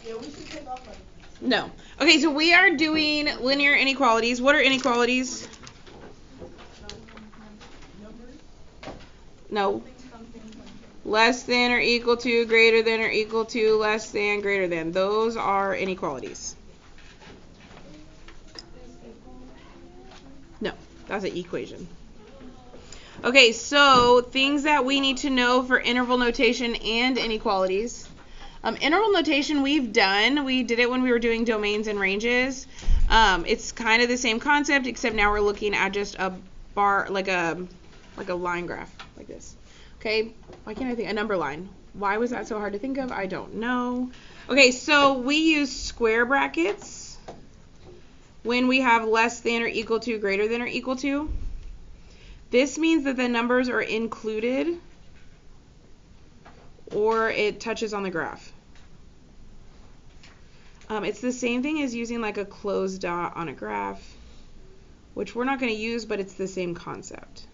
Yeah, we should take off like. No. Okay, so we are doing linear inequalities. What are inequalities? Numbers. No. Something. Less than or equal to, greater than or equal to, less than, greater than. Those are inequalities. No, that's an equation. Okay, so things that we need to know for interval notation and inequalities. Interval notation we've done. We did it when we were doing domains and ranges. It's kind of the same concept, except now we're looking at just a bar, like a line graph, like this. Okay, why can't I think? A number line. Why was that so hard to think of? I don't know. Okay, so we use square brackets when we have less than or equal to, greater than or equal to. This means that the numbers are included or it touches on the graph. It's the same thing as using like a closed dot on a graph, which we're not going to use, but it's the same concept.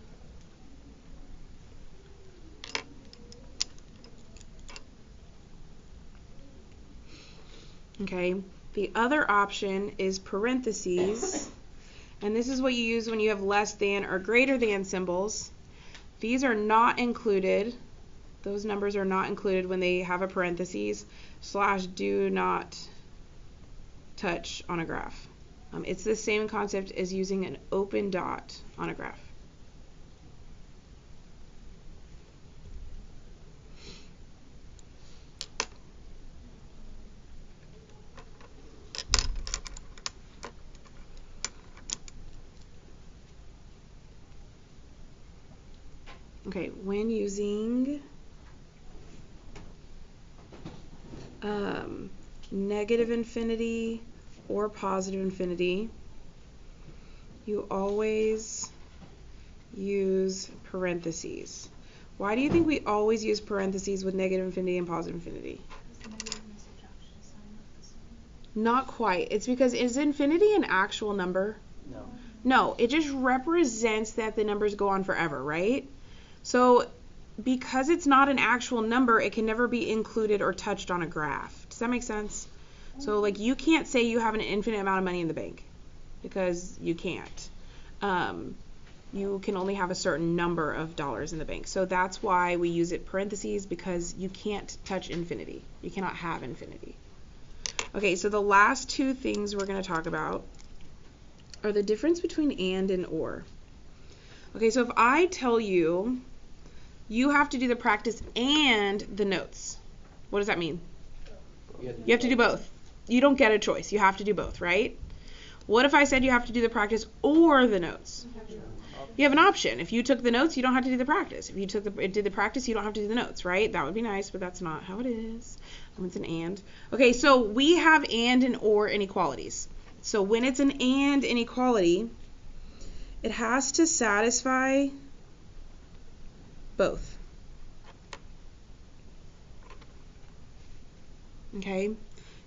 Okay, the other option is parentheses, and this is what you use when you have less than or greater than symbols. These are not included. Those numbers are not included when they have a parentheses / do not touch on a graph. It's the same concept as using an open dot on a graph. Okay, when using negative infinity or positive infinity, you always use parentheses. Why do you think we always use parentheses with negative infinity and positive infinity? Not quite. It's because, is infinity an actual number? No. No, it just represents that the numbers go on forever, right? So because it's not an actual number, it can never be included or touched on a graph. Does that make sense? So like you can't say you have an infinite amount of money in the bank because you can't. You can only have a certain number of dollars in the bank. So that's why we use it parentheses, because you can't touch infinity. You cannot have infinity. Okay, so the last two things we're going to talk about are the difference between and or. Okay, so if I tell you, you have to do the practice and the notes. What does that mean? You have to do both. You don't get a choice. You have to do both, right? What if I said you have to do the practice or the notes? You have an option. If you took the notes, you don't have to do the practice. If you did the practice, you don't have to do the notes, right? That would be nice, but that's not how it is. It's an and. Okay, so we have and or inequalities. So when it's an and inequality, it has to satisfy both. Okay,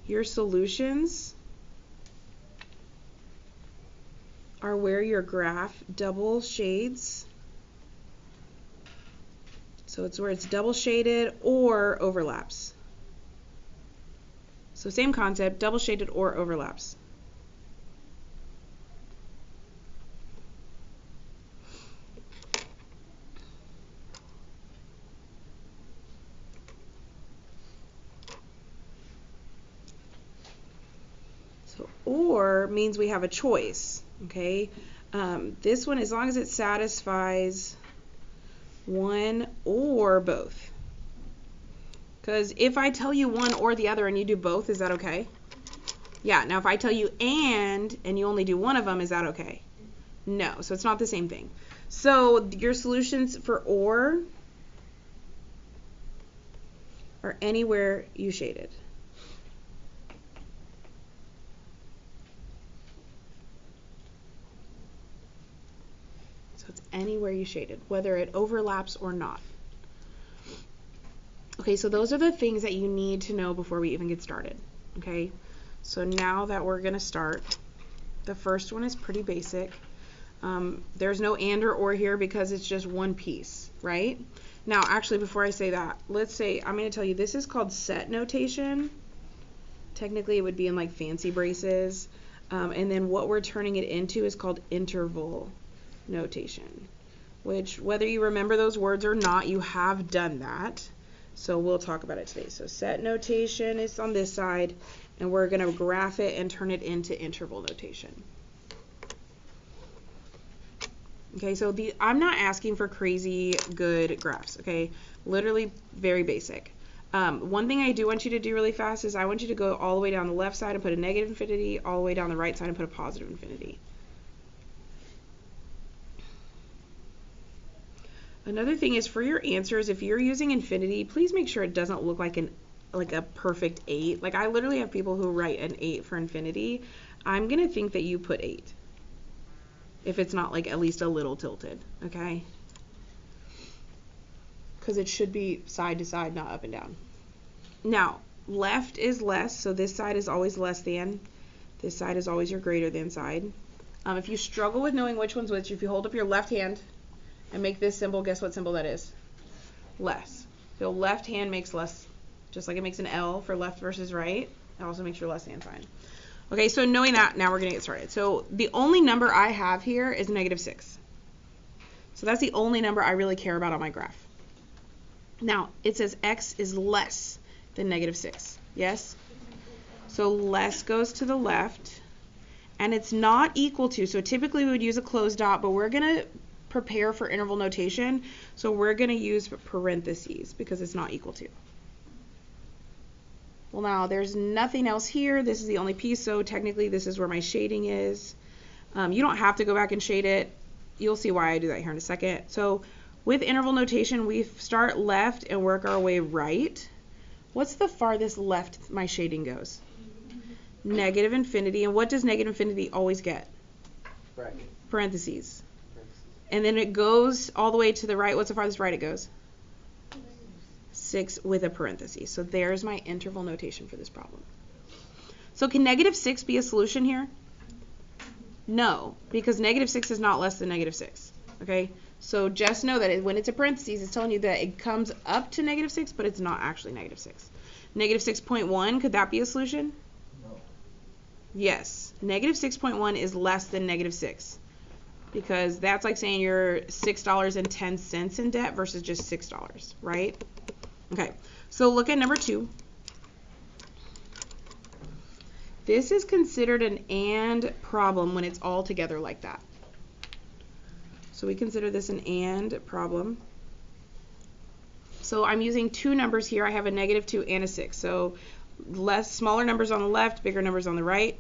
your solutions are where your graph double shades. So it's where it's double shaded or overlaps. So same concept, double shaded or overlaps. So or means we have a choice, okay? This one, as long as it satisfies one or both. Because if I tell you one or the other and you do both, is that okay? Yeah, now if I tell you and you only do one of them, is that okay? No, so it's not the same thing. So your solutions for or are anywhere you shaded. So it's anywhere you shaded, whether it overlaps or not. Okay, so those are the things that you need to know before we even get started. Okay, so now that we're going to start, the first one is pretty basic. There's no and or here because it's just one piece, right? Now, actually, before I say that, let's say I'm going to tell you this is called set notation. Technically, it would be in like fancy braces. And then what we're turning it into is called interval notation, which whether you remember those words or not, you have done that. So we'll talk about it today. So set notation is on this side, and we're going to graph it and turn it into interval notation. Okay, so I'm not asking for crazy good graphs, okay? Literally very basic. One thing I do want you to do really fast is I want you to go all the way down the left side and put a negative infinity, all the way down the right side and put a positive infinity. Another thing is for your answers, if you're using infinity, please make sure it doesn't look like a perfect 8. Like I literally have people who write an 8 for infinity. I'm going to think that you put 8 if it's not like at least a little tilted, okay? Because it should be side to side, not up and down. Now, left is less, so this side is always less than. This side is always your greater than side. If you struggle with knowing which one's which, if you hold up your left hand and make this symbol, guess what symbol that is? Less. So left hand makes less, just like it makes an L for left versus right. It also makes your left hand sign. Okay, so knowing that, now we're going to get started. So the only number I have here is -6. So that's the only number I really care about on my graph. Now, it says x is less than -6. Yes? So less goes to the left, and it's not equal to. So typically we would use a closed dot, but we're going to prepare for interval notation. So we're going to use parentheses because it's not equal to. Well, now there's nothing else here. This is the only piece, so technically this is where my shading is. You don't have to go back and shade it. You'll see why I do that here in a second. So with interval notation, we start left and work our way right. What's the farthest left my shading goes? Negative infinity. And what does negative infinity always get? Bracket. Parentheses. And then it goes all the way to the right. What's the farthest right it goes? 6 with a parenthesis. So there's my interval notation for this problem. So can -6 be a solution here? No, because -6 is not less than -6. Okay? So just know that when it's a parentheses, it's telling you that it comes up to -6, but it's not actually -6. -6.1, could that be a solution? No. Yes. -6.1 is less than -6. Because that's like saying you're $6.10 in debt versus just $6, right? Okay, so look at number 2. This is considered an AND problem when it's all together like that. So we consider this an AND problem. So I'm using 2 numbers here. I have a -2 and a 6. So smaller numbers on the left, bigger numbers on the right.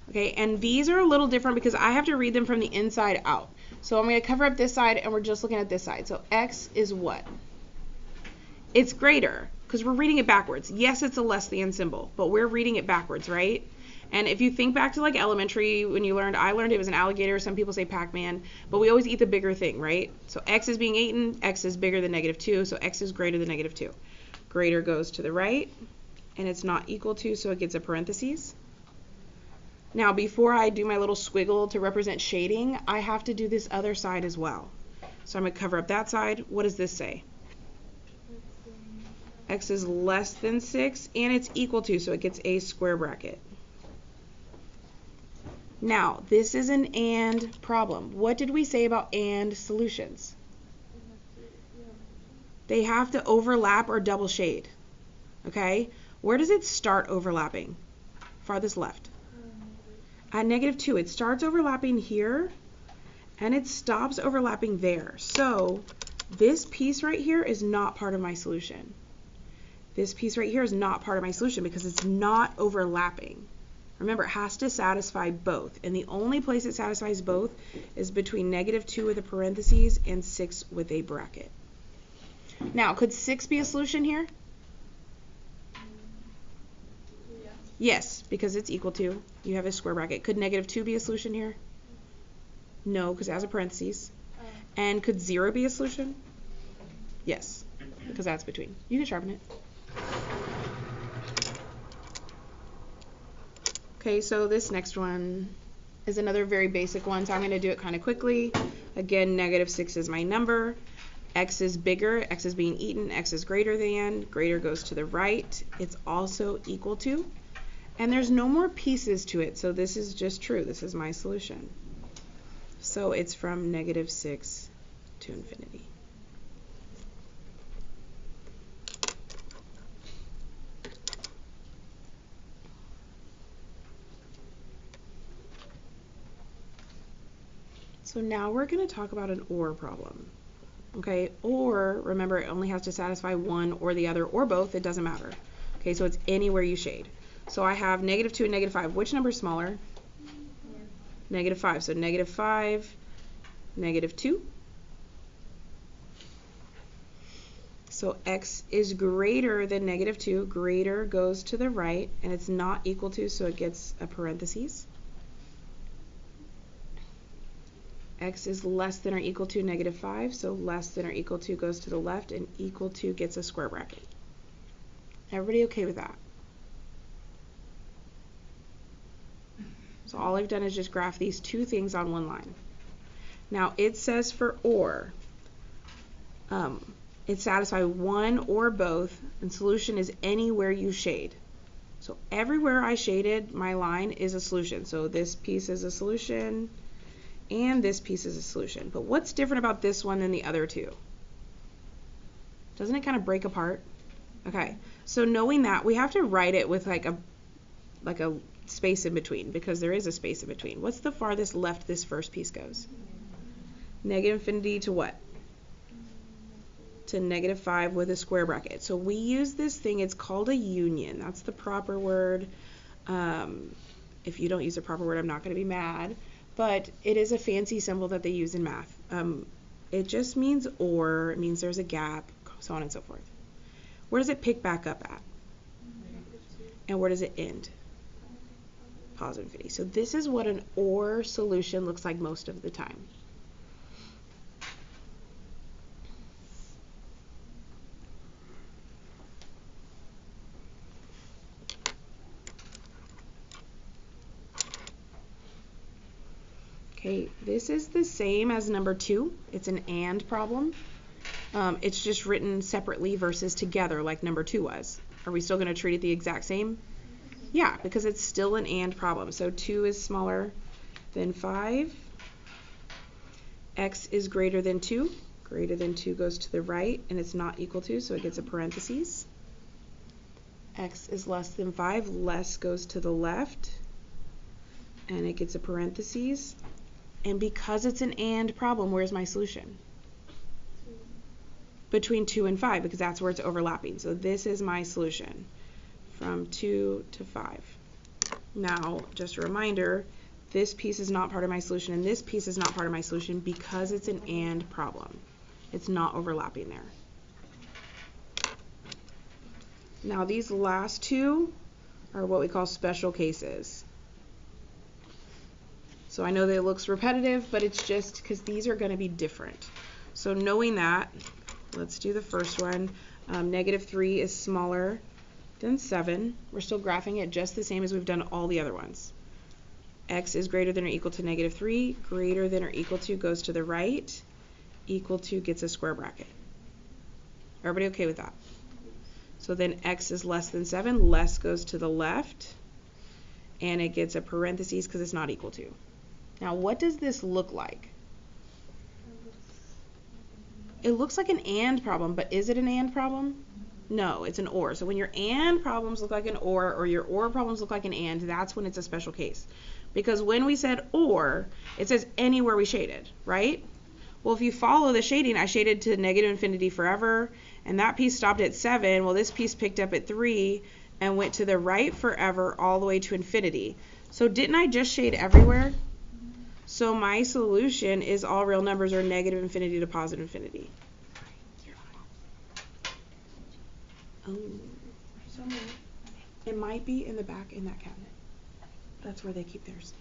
Okay, and these are a little different because I have to read them from the inside out. So I'm going to cover up this side and we're just looking at this side. So x is what? It's greater because we're reading it backwards. Yes, it's a less than symbol, but we're reading it backwards, right? And if you think back to like elementary when you learned, I learned it was an alligator, some people say Pac-Man, but we always eat the bigger thing, right? So x is being eaten, x is bigger than -2, so x is greater than -2. Greater goes to the right, and it's not equal to, so it gets a parentheses. Now, before I do my little squiggle to represent shading, I have to do this other side as well. So I'm going to cover up that side. What does this say? X is less than 6, and it's equal to, so it gets a square bracket. Now, this is an AND problem. What did we say about AND solutions? They have to overlap or double shade. Okay? Where does it start overlapping? Farthest left. At -2, it starts overlapping here, and it stops overlapping there. So this piece right here is not part of my solution. This piece right here is not part of my solution because it's not overlapping. Remember, it has to satisfy both, and the only place it satisfies both is between -2 with a parentheses and 6 with a bracket. Now, could 6 be a solution here? Yes, because it's equal to. You have a square bracket. Could -2 be a solution here? No, because it has a parentheses. And could 0 be a solution? Yes, because that's between. You can sharpen it. Okay, so this next one is another very basic one, so I'm going to do it kind of quickly. Again, -6 is my number. X is bigger, X is being eaten, X is greater than, greater goes to the right, it's also equal to, and there's no more pieces to it, so this is just true. This is my solution. So it's from -6 to infinity. So now we're going to talk about an OR problem. Okay, or, remember, it only has to satisfy one or the other or both, it doesn't matter. Okay, so it's anywhere you shade. So I have -2 and -5. Which number is smaller? -5. So -5, -2. So X is greater than -2. Greater goes to the right, and it's not equal to, so it gets a parentheses. X is less than or equal to -5, so less than or equal to goes to the left, and equal to gets a square bracket. Everybody okay with that? So all I've done is just graph these two things on one line. Now it says for OR, it satisfies one or both, and solution is anywhere you shade. So everywhere I shaded my line is a solution. So this piece is a solution, and this piece is a solution. But what's different about this one than the other two? Doesn't it kind of break apart? Okay, so knowing that, we have to write it with like a space in between, because there is a space in between. What's the farthest left this first piece goes? -infinity to what? To -5 with a square bracket. So we use this thing, it's called a union. That's the proper word. If you don't use the proper word, I'm not going to be mad. But it is a fancy symbol that they use in math. It just means or, it means there's a gap, so on and so forth. Where does it pick back up at? And where does it end? Positive infinity. So this is what an OR solution looks like most of the time. Okay, this is the same as number 2. It's an AND problem. It's just written separately versus together like number 2 was. Are we still going to treat it the exact same? Yeah, because it's still an AND problem. So 2 is smaller than 5. X is greater than 2. Greater than 2 goes to the right, and it's not equal to, so it gets a parentheses. X is less than 5. Less goes to the left, and it gets a parentheses. And because it's an AND problem, where's my solution? Between 2 and 5, because that's where it's overlapping. So this is my solution from 2 to 5. Now, just a reminder, this piece is not part of my solution, and this piece is not part of my solution because it's an AND problem. It's not overlapping there. Now, these last two are what we call special cases. So I know that it looks repetitive, but it's just because these are going to be different. So knowing that, let's do the first one. -3 is smaller than 7. We're still graphing it just the same as we've done all the other ones. X is greater than or equal to -3. Greater than or equal to goes to the right. Equal to gets a square bracket. Everybody okay with that? So then X is less than 7. Less goes to the left. And it gets a parentheses because it's not equal to. Now, what does this look like? It looks like an AND problem, but is it an AND problem? No, it's an OR. So when your AND problems look like an or your OR problems look like an AND, that's when it's a special case. Because when we said OR, it says anywhere we shaded, right? Well, if you follow the shading, I shaded to -infinity forever, and that piece stopped at 7. Well, this piece picked up at 3 and went to the right forever all the way to infinity. So didn't I just shade everywhere? So my solution is all real numbers are -infinity to positive infinity. Oh, somewhere. It might be in the back in that cabinet. That's where they keep theirs.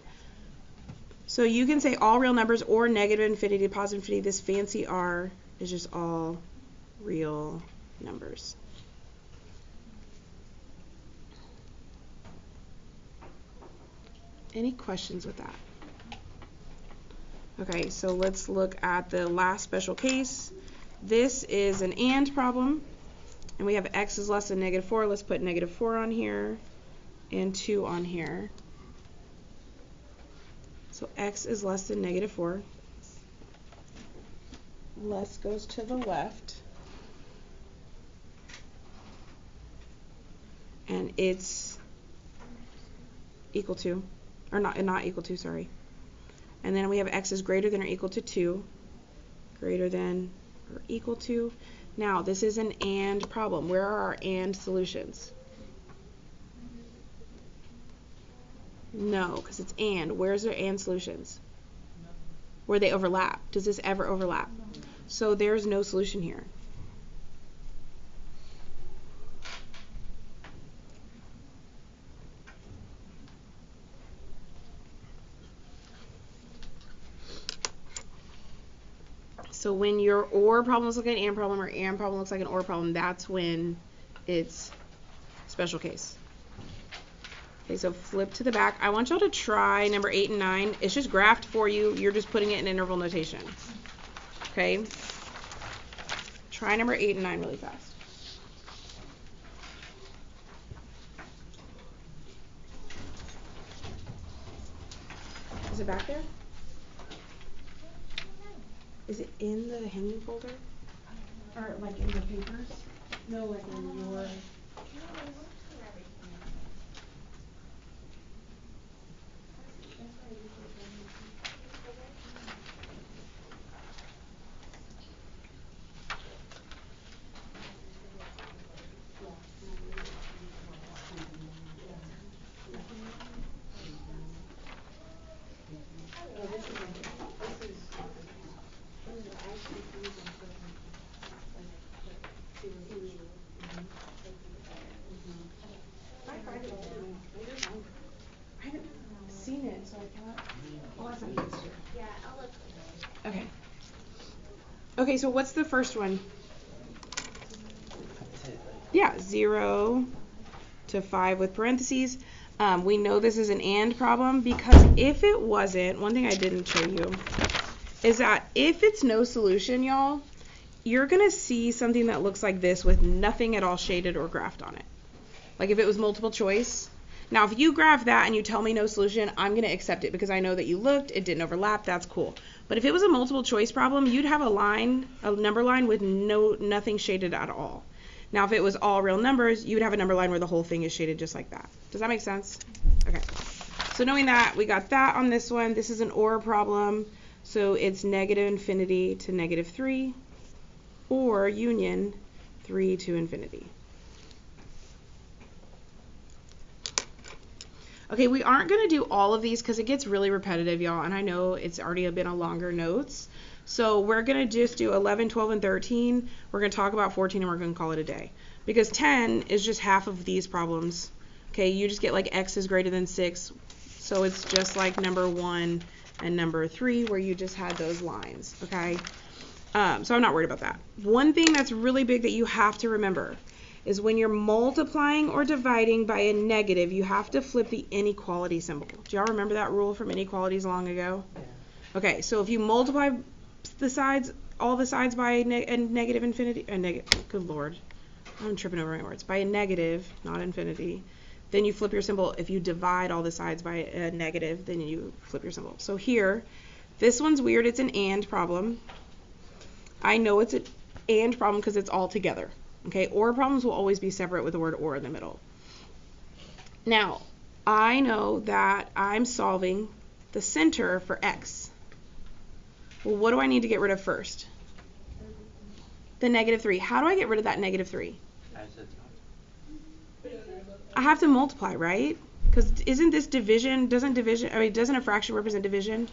So you can say all real numbers or -infinity to positive infinity. This fancy R is just all real numbers. Any questions with that? Okay, so let's look at the last special case. this is an and problem, and we have x is less than -4. Let's put -4 on here and 2 on here. So x is less than -4. Less goes to the left. And it's equal to, or not equal to, sorry. And then we have x is greater than or equal to 2. Greater than or equal to. Now, this is an and problem. Where are our and solutions? No, because it's and. Where's their and solutions? Where they overlap. Does this ever overlap? So there's no solution here. So when your or problem looks like an and problem or and problem looks like an or problem, that's when it's special case. Okay, so flip to the back. I want y'all to try number 8 and 9. It's just graphed for you. You're just putting it in interval notation. Okay? Try number 8 and 9 really fast. Is it back there? Is it in the hanging folder? Or like in the papers? No, like in your... Okay, so what's the first one? Yeah, 0 to 5 with parentheses. We know this is an and problem because if it wasn't, one thing I didn't show you is that if it's no solution, y'all, you're going to see something that looks like this with nothing at all shaded or graphed on it. Like if it was multiple choice. Now, if you graph that and you tell me no solution, I'm going to accept it because I know that you looked, it didn't overlap, that's cool. But if it was a multiple choice problem, you'd have a number line with nothing shaded at all. Now, if it was all real numbers, you would have a number line where the whole thing is shaded just like that. Does that make sense? Okay. So knowing that, we got that on this one. This is an OR problem. So it's -infinity to -3 or union 3 to infinity. Okay, we aren't going to do all of these because it gets really repetitive, y'all, and I know it's already been a longer notes. So we're going to just do 11, 12, and 13. We're going to talk about 14, and we're going to call it a day. Because 10 is just half of these problems. Okay, you just get like x is greater than 6. So it's just like number 1 and number 3 where you just had those lines, okay? So I'm not worried about that. One thing that's really big that you have to remember is when you're multiplying or dividing by a negative, you have to flip the inequality symbol. Do y'all remember that rule from inequalities long ago? Yeah. Okay, so if you multiply the sides, all the sides by a negative infinity, good lord, I'm tripping over my words, by a negative, not infinity, then you flip your symbol. If you divide all the sides by a negative, then you flip your symbol. So here, this one's weird, it's an and problem. I know it's an and problem because it's all together. Okay, or problems will always be separate with the word or in the middle. Now, I know that I'm solving the center for x. Well, what do I need to get rid of first? The -3. How do I get rid of that -3? I have to multiply, right? Because isn't this division, doesn't a fraction represent division?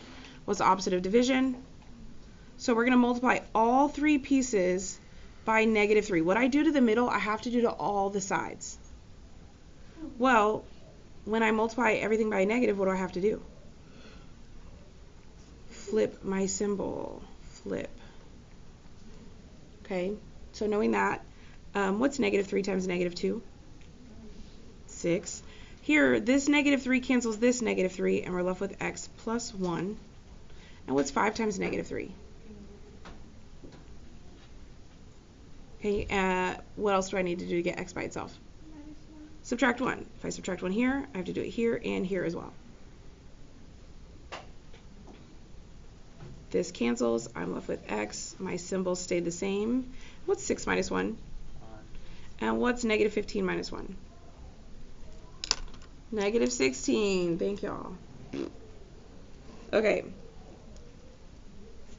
What's the opposite of division? So we're going to multiply all 3 pieces by -3. What I do to the middle, I have to do to all the sides. Well, when I multiply everything by a negative, what do I have to do? Flip my symbol. Flip. Okay, so knowing that, what's -3 times -2? 6. Here, this -3 cancels this -3, and we're left with x plus 1. And what's 5 times -3? Okay, what else do I need to do to get x by itself? Subtract 1. If I subtract 1 here, I have to do it here and here as well. This cancels. I'm left with x. My symbol stayed the same. What's 6 minus 1? And what's negative 15 minus 1? Negative 16. Thank y'all. Okay.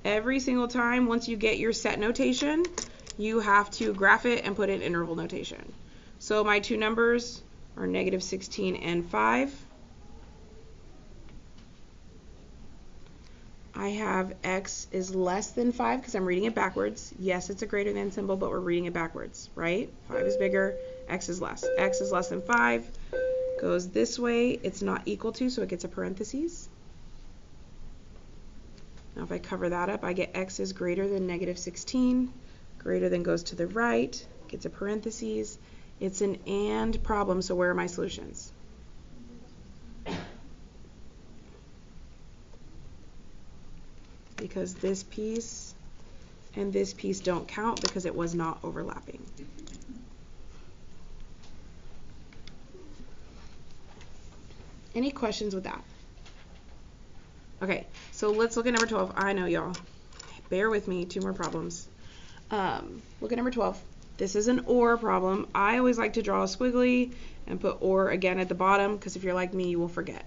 Every single time, once you get your set notation, you have to graph it and put it in interval notation. So my two numbers are negative 16 and 5. I have x is less than 5 because I'm reading it backwards. Yes, it's a greater than symbol, but we're reading it backwards, right? 5 is bigger, x is less. X is less than 5 goes this way. It's not equal to, so it gets a parentheses. Now if I cover that up, I get x is greater than negative 16. Greater than goes to the right, gets a parentheses. It's an and problem, so where are my solutions? Because this piece and this piece don't count because it was not overlapping. Any questions with that? Okay, so let's look at number 12. I know y'all. Bear with me, 2 more problems. Look at number 12. This is an or problem. I always like to draw a squiggly and put or again at the bottom because if you're like me, you will forget.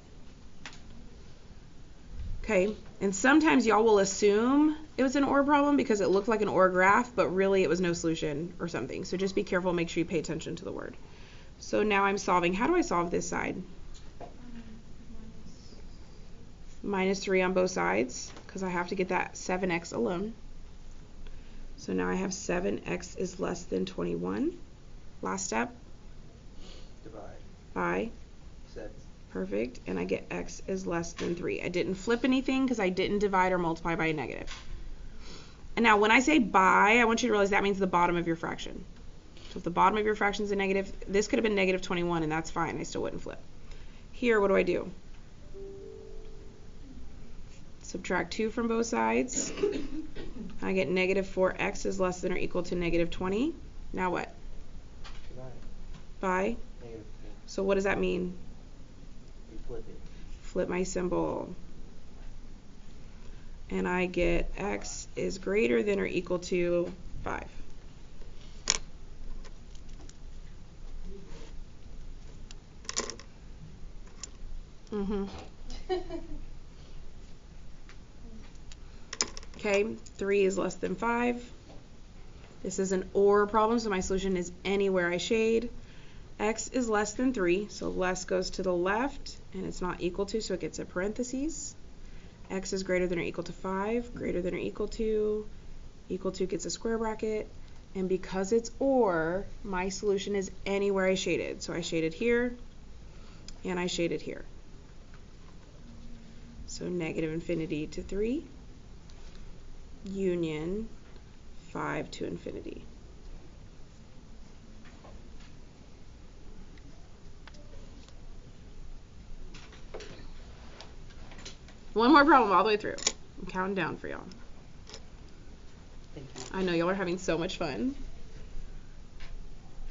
Okay, and sometimes y'all will assume it was an or problem because it looked like an or graph, but really it was no solution or something. So just be careful, make sure you pay attention to the word. So now I'm solving. How do I solve this side? Minus 3 on both sides because I have to get that 7x alone. So now I have 7x is less than 21. Last step. Divide. By. 6. Perfect. And I get x is less than 3. I didn't flip anything because I didn't divide or multiply by a negative. And now when I say by, I want you to realize that means the bottom of your fraction. So if the bottom of your fraction is a negative, this could have been negative 21 and that's fine. I still wouldn't flip. Here, what do? Subtract 2 from both sides. I get negative 4x is less than or equal to negative 20. Now what? Divide. By? Negative 4. So what does that mean? You flip it. Flip my symbol. And I get x is greater than or equal to 5. Okay, 3 is less than 5. This is an or problem, so my solution is anywhere I shade. X is less than 3, so less goes to the left, and it's not equal to, so it gets a parentheses. X is greater than or equal to 5, greater than or equal to gets a square bracket, and because it's or, my solution is anywhere I shaded. So I shaded here, and I shaded here. So negative infinity to 3. Union 5 to infinity. One more problem all the way through. I'm counting down for y'all. Thank you. I know y'all are having so much fun.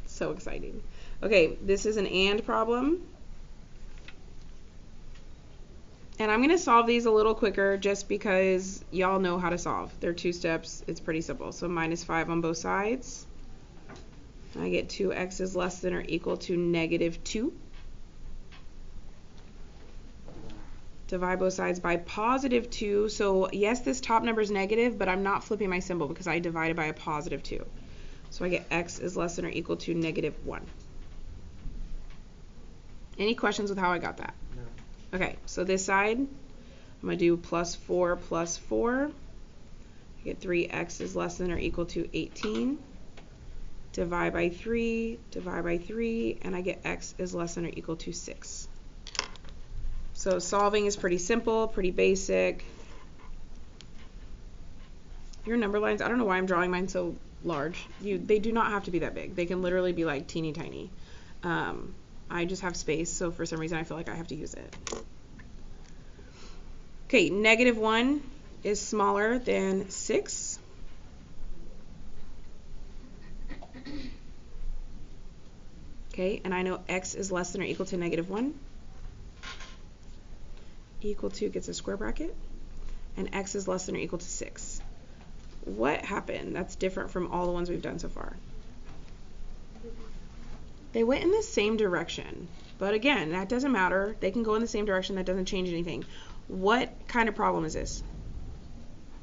So exciting. Okay, this is an and problem. And I'm going to solve these a little quicker just because y'all know how to solve. They're 2 steps. It's pretty simple. So minus 5 on both sides. I get 2x is less than or equal to negative 2. Divide both sides by positive 2. So yes, this top number is negative, but I'm not flipping my symbol because I divided by a positive 2. So I get x is less than or equal to negative 1. Any questions with how I got that? No. Okay, so this side, I'm going to do plus 4 plus 4. I get 3x is less than or equal to 18. Divide by 3, and I get x is less than or equal to 6. So solving is pretty simple, pretty basic. Your number lines, I don't know why I'm drawing mine so large. They do not have to be that big. They can literally be like teeny tiny. I just have space, so for some reason I feel like I have to use it. Okay, negative 1 is smaller than 6. Okay, and I know x is less than or equal to negative 1. Equal to gets a square bracket. And x is less than or equal to 6. What happened that's different from all the ones we've done so far? They went in the same direction. But again, that doesn't matter. They can go in the same direction. That doesn't change anything. What kind of problem is this?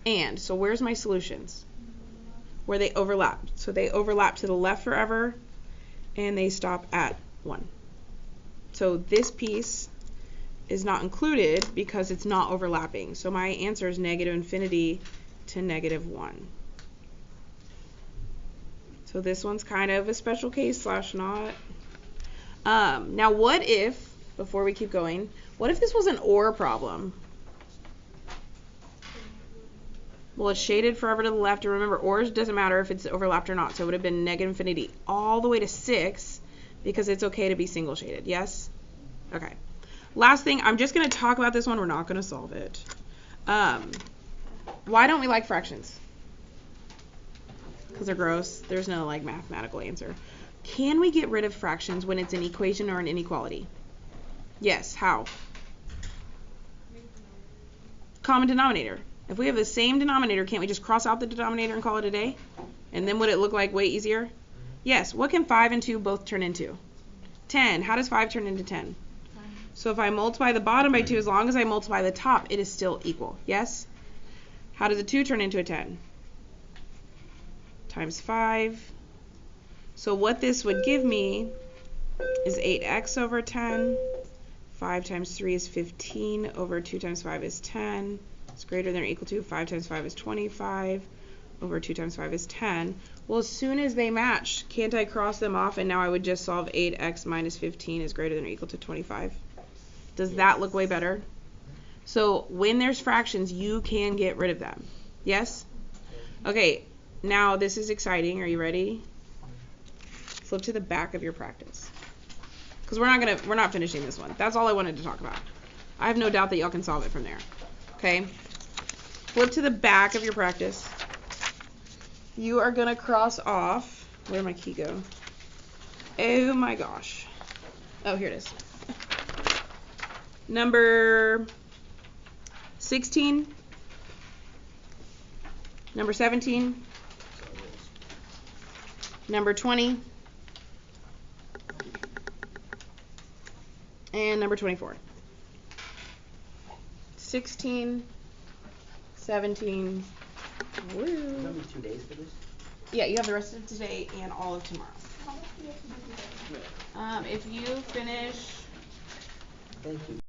And. So where's my solutions? Where they overlap. So they overlap to the left forever, and they stop at 1. So this piece is not included because it's not overlapping. So my answer is negative infinity to negative 1. So this one's kind of a special case / not. Now what if, before we keep going, what if this was an OR problem? Well, it's shaded forever to the left, and remember, ORs doesn't matter if it's overlapped or not, so it would have been negative infinity all the way to 6 because it's okay to be single shaded, yes? Okay. Last thing, I'm just going to talk about this one. We're not going to solve it. Why don't we like fractions? Because they're gross. There's no like mathematical answer. Can we get rid of fractions when it's an equation or an inequality? Yes. How? Common denominator. If we have the same denominator, can't we just cross out the denominator and call it a day? And then would it look like way easier? Yes. What can 5 and 2 both turn into? 10. How does 5 turn into 10? So if I multiply the bottom by 2, as long as I multiply the top, it is still equal. Yes? How does a 2 turn into a 10? Times 5. So what this would give me is 8x over 10. 5 times 3 is 15 over 2 times 5 is 10. It's greater than or equal to 5 times 5 is 25 over 2 times 5 is 10. Well, as soon as they match, can't I cross them off, and now I would just solve 8x minus 15 is greater than or equal to 25? Does that look way better? So when there's fractions, you can get rid of them. Yes? Okay, now this is exciting. Are you ready? Flip to the back of your practice. Because we're not finishing this one. That's all I wanted to talk about. I have no doubt that y'all can solve it from there. Okay? Flip to the back of your practice. You are going to cross off. Where'd my key go? Oh my gosh. Oh, here it is. Number 16. Number 17. Number 20. And number 24. 16, 17. Woo. There's gonna be 2 days for this? Yeah, you have the rest of today and all of tomorrow. How much do you have to do today? If you finish Thank you.